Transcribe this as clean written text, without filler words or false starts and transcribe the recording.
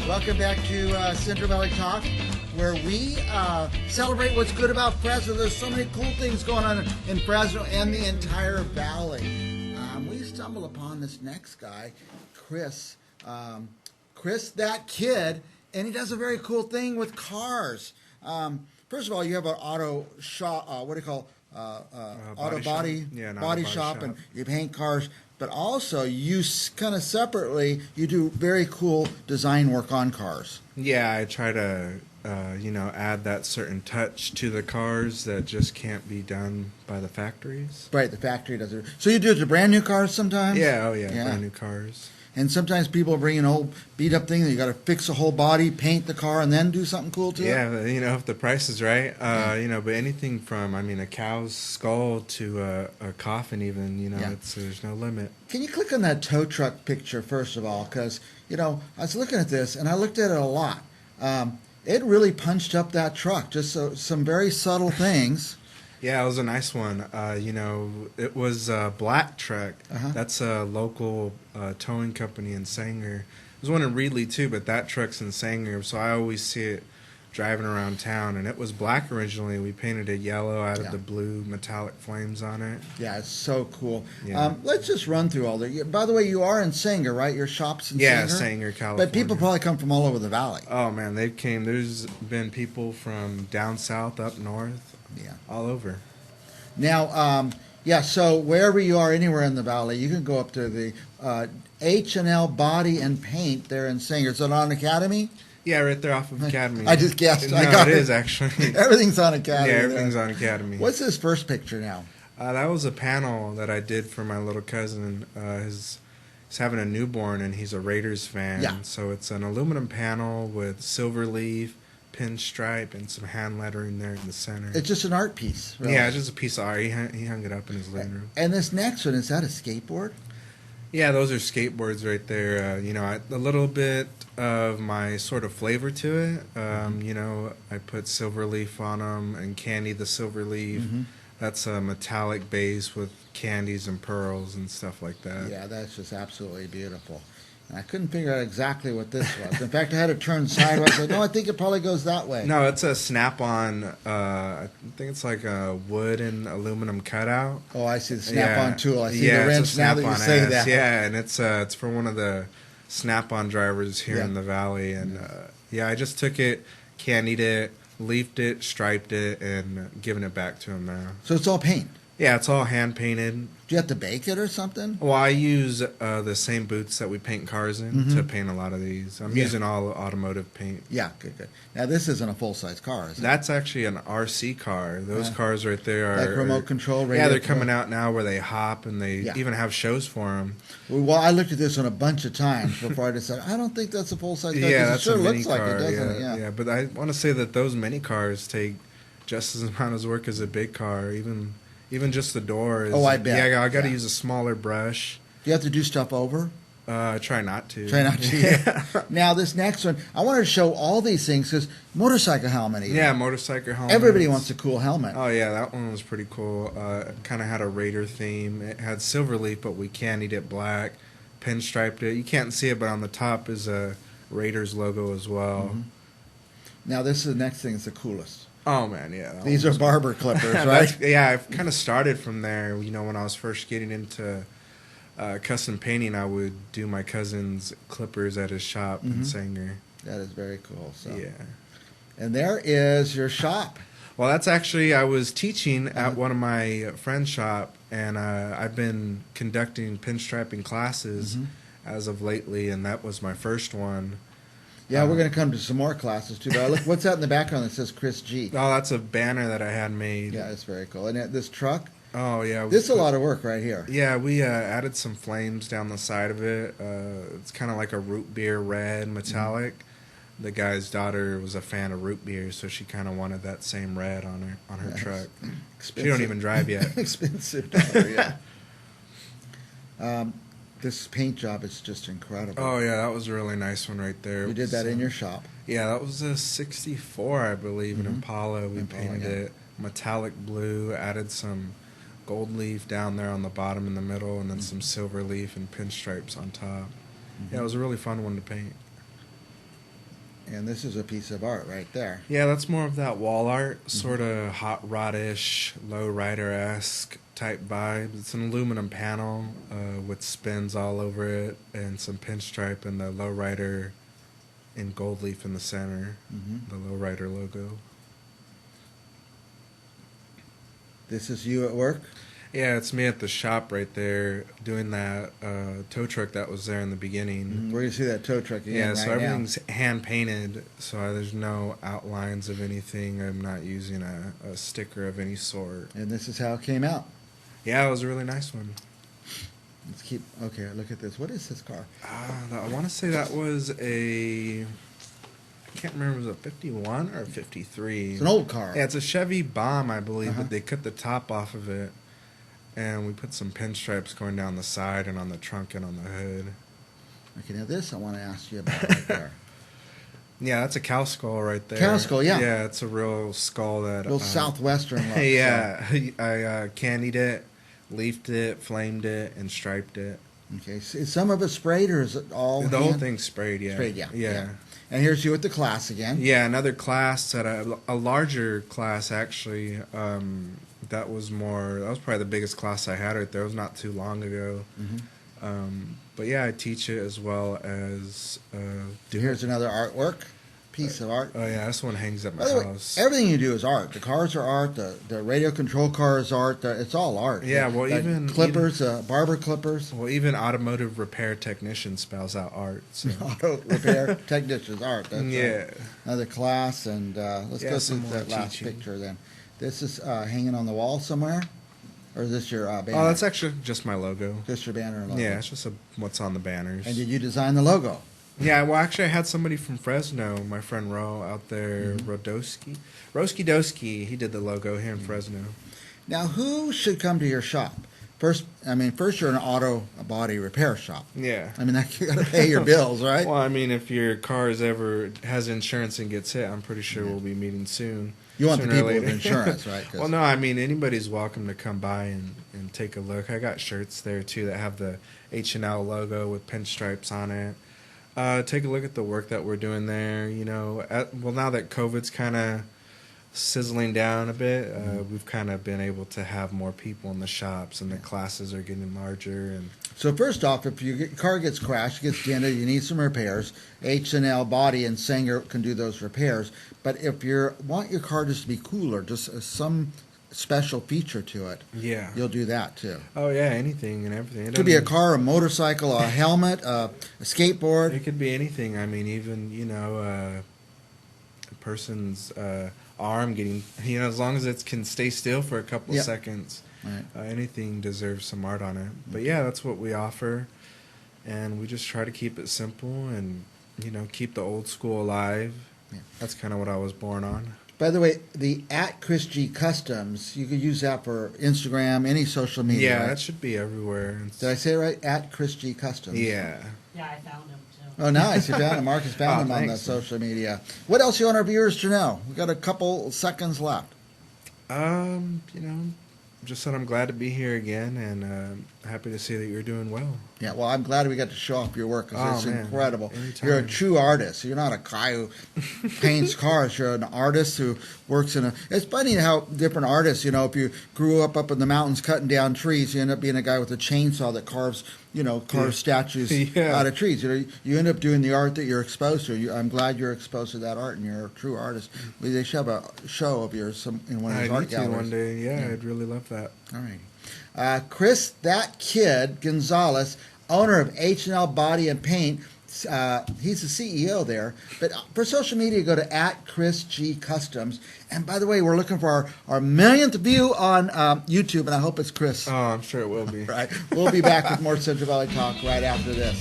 Welcome back to Central Valley Talk, where we celebrate what's good about Fresno. There's so many cool things going on in Fresno and the entire valley. We stumbled upon this next guy, Chris. Chris, that kid, and he does a very cool thing with cars. First of all, you have an auto shop. What do you call auto body shop, and you paint cars. But also, you kind of separately, you do very cool design work on cars. Yeah, I try to, add that certain touch to the cars that just can't be done by the factories. Right, the factory does it. So you do it to brand new cars sometimes? Yeah, brand new cars. And sometimes people bring an old beat-up thing that you got to fix the whole body, paint the car, and then do something cool to it? Yeah, if the price is right. But anything from, a cow's skull to a coffin even, there's no limit. Can you click on that tow truck picture, first of all? Because, I was looking at this, and I looked at it a lot. It really punched up that truck, just some very subtle things. Yeah, it was a nice one. It was a black truck. Uh-huh. That's a local towing company in Sanger. There's one in Reedley too, but that truck's in Sanger, so I always see it driving around town. And it was black originally. We painted it yellow, added the blue metallic flames on it. Yeah, it's so cool. Yeah. Let's just run through all that. By the way, you are in Sanger, right? Your shop's in Sanger? Yeah, Sanger, California. But people probably come from all over the valley. Oh, man, they came. There's been people from down south, up north. Yeah. All over. Now, so wherever you are, anywhere in the valley, you can go up to the H&L Body and Paint there in Sanger. Is it on Academy? Yeah, right there off of Academy. I just guessed. No, it is actually. Everything's on Academy. Yeah, everything's on Academy. What's this first picture now? That was a panel that I did for my little cousin. He's having a newborn, and he's a Raiders fan. Yeah. So it's an aluminum panel with silver leaf, pinstripe, and some hand lettering there in the center. It's just an art piece. Really. Yeah, it's just a piece of art. He hung it up in his living room. And this next one, is that a skateboard? Yeah, those are skateboards right there. A little bit of my sort of flavor to it. I put silver leaf on them and candy the silver leaf. Mm-hmm. That's a metallic base with candies and pearls and stuff like that. Yeah, that's just absolutely beautiful. And I couldn't figure out exactly what this was. In fact, I had to turn sideways. I said, no, I think it probably goes that way. No, it's a snap-on. I think it's like a wood and aluminum cutout. Oh, I see the snap-on tool. I see the wrench now that you say that. Yeah, and it's for one of the snap-on drivers here in the valley. And I just took it, candied it, leafed it, striped it, and given it back to him now. So it's all paint? Yeah, it's all hand-painted. Do you have to bake it or something? Well, I use the same boots that we paint cars in to paint a lot of these. I'm using all automotive paint. Yeah, good. Now, this isn't a full-size car, is it? That's actually an RC car. Those cars right there are... Like remote control? Radio yeah, they're coming out now where they hop, and they even have shows for them. Well, I looked at this one a bunch of times before I decided, I don't think that's a full-size car. Yeah, that's it sure a mini looks car. Like it, doesn't it? Yeah, but I want to say that those mini cars take just as amount of work as a big car, even just the doors. Oh, I bet. Yeah, I got to use a smaller brush. Do you have to do stuff over? Try not to. Yeah. Now, this next one, I wanted to show all these things because motorcycle helmet. Yeah, motorcycle helmet. Everybody wants a cool helmet. Oh, yeah, that one was pretty cool. Kind of had a Raider theme. It had silver leaf, but we candied it black, pinstriped it. You can't see it, but on the top is a Raiders logo as well. Mm-hmm. Now, this is the next thing that's the coolest. Oh, man, yeah. These are barber clippers, right? Yeah, I've kind of started from there. When I was first getting into custom painting, I would do my cousin's clippers at his shop in Sanger. That is very cool. So. Yeah. And there is your shop. Well, that's actually, I was teaching at one of my friend's shop, and I've been conducting pinstriping classes as of lately, and that was my first one. Yeah, we're going to come to some more classes, too. But look, what's that in the background that says Chris G? Oh, that's a banner that I had made. Yeah, it's very cool. And this truck? Oh, yeah. This is a lot of work right here. Yeah, we added some flames down the side of it. It's kind of like a root beer red metallic. The guy's daughter was a fan of root beer, so she kind of wanted that same red on her truck. Expensive. She don't even drive yet. Expensive daughter, yeah. This paint job is just incredible. Oh, yeah, that was a really nice one right there. You did that in your shop? Yeah, that was a 64, I believe, an Impala. We painted it metallic blue, added some gold leaf down there on the bottom in the middle, and then some silver leaf and pinstripes on top. Yeah, it was a really fun one to paint. And this is a piece of art right there. Yeah, that's more of that wall art, sort of hot rod-ish, low rider-esque type vibe. It's an aluminum panel with spins all over it and some pinstripe and the low rider in gold leaf in the center, the low rider logo. This is you at work? Yeah, it's me at the shop right there doing that tow truck that was there in the beginning. Where do you see that tow truck again? Yeah, so right now? everything's hand painted, so there's no outlines of anything. I'm not using a sticker of any sort. And this is how it came out. Yeah, it was a really nice one. Let's keep. Okay, look at this. What is this car? I want to say that was a. I can't remember. Was it a 51 or a 53? It's an old car. Yeah, it's a Chevy Bomb, I believe, but they cut the top off of it. And we put some pinstripes going down the side and on the trunk and on the hood. Okay, now this I want to ask you about right there. Yeah, that's a cow skull right there. Cow skull, yeah. Yeah, it's a real skull that... Real southwestern look. Yeah, I candied it, leafed it, flamed it, and striped it. Okay, so is some of it sprayed or is it all The whole thing's sprayed, yeah. Sprayed, yeah. Yeah. And here's you with the class again. Yeah, another class, at a larger class, actually. That was probably the biggest class I had right there. It was not too long ago. But yeah, I teach it as well as Here's another artwork, piece of art. Oh yeah, this one hangs at my By the way, house. everything you do is art. The cars are art. The radio control car is art. It's all art. Yeah, well, even clippers, barber clippers. Well, even automotive repair technician spells out art. So. Auto repair technicians art. That's Yeah. Another class, and let's go some through more that last teaching. picture then. This is hanging on the wall somewhere, or is this your banner? Oh, that's actually just my logo. Just your banner and logo. Yeah, it's just what's on the banners. And did you design the logo? Yeah, well, actually, I had somebody from Fresno, my friend Ro out there, Roski Doski. He did the logo here in Fresno. Now, who should come to your shop? First, you're an auto body repair shop. Yeah. I mean, you got to pay your bills, right? Well, I mean, if your car has insurance and gets hit, I'm pretty sure we'll be meeting soon. You want the sooner or people with later. insurance, right? 'Cause- Well, no, I mean, anybody's welcome to come by and take a look. I got shirts there, too, that have the H&L logo with pinstripes on it. Take a look at the work that we're doing there. You know, now that COVID's kind of sizzling down a bit, we've kind of been able to have more people in the shops, and the classes are getting larger. And So first off, if your car gets crashed, gets dented, you need some repairs, H&L Body and Sanger can do those repairs. But if you want your car just to be cooler, just some special feature to it, yeah, you'll do that too. oh yeah, anything and everything. It could be a car, a motorcycle, a helmet, a skateboard. It could be anything. I mean, even a person's arm getting, as long as it can stay still for a couple of seconds. Right. Anything deserves some art on it. But yeah, that's what we offer, and we just try to keep it simple and keep the old school alive. Yeah. That's kind of what I was born on. By the way, the @ChrisG Customs, you could use that for Instagram, any social media. Yeah, right? that should be everywhere. Did I say it right? @ChrisG Customs. Yeah. Yeah, I found him too. Oh, nice. You found him. Marcus found him on the thanks. social media. What else you want our viewers to know? We've got a couple seconds left. Just that I'm glad to be here again, and happy to see that you're doing well. Yeah, well, I'm glad we got to show off your work because it's man. incredible. Anytime. You're a true artist. You're not a guy who paints cars. You're an artist who works in a... It's funny how different artists, if you grew up in the mountains cutting down trees, you end up being a guy with a chainsaw that carves statues out of trees. You end up doing the art that you're exposed to. I'm glad you're exposed to that art, and you're a true artist. They should have a show of yours in one of these I art need to galleries. one day. Yeah, I'd really love that. All right. Chris, that kid, Gonzales, owner of H&L Body and Paint, he's the CEO there. But for social media, go to @ChrisG Customs. And by the way, we're looking for our millionth view on YouTube, and I hope it's Chris. Oh, I'm sure it will be. Right. We'll be back with more Central Valley Talk right after this.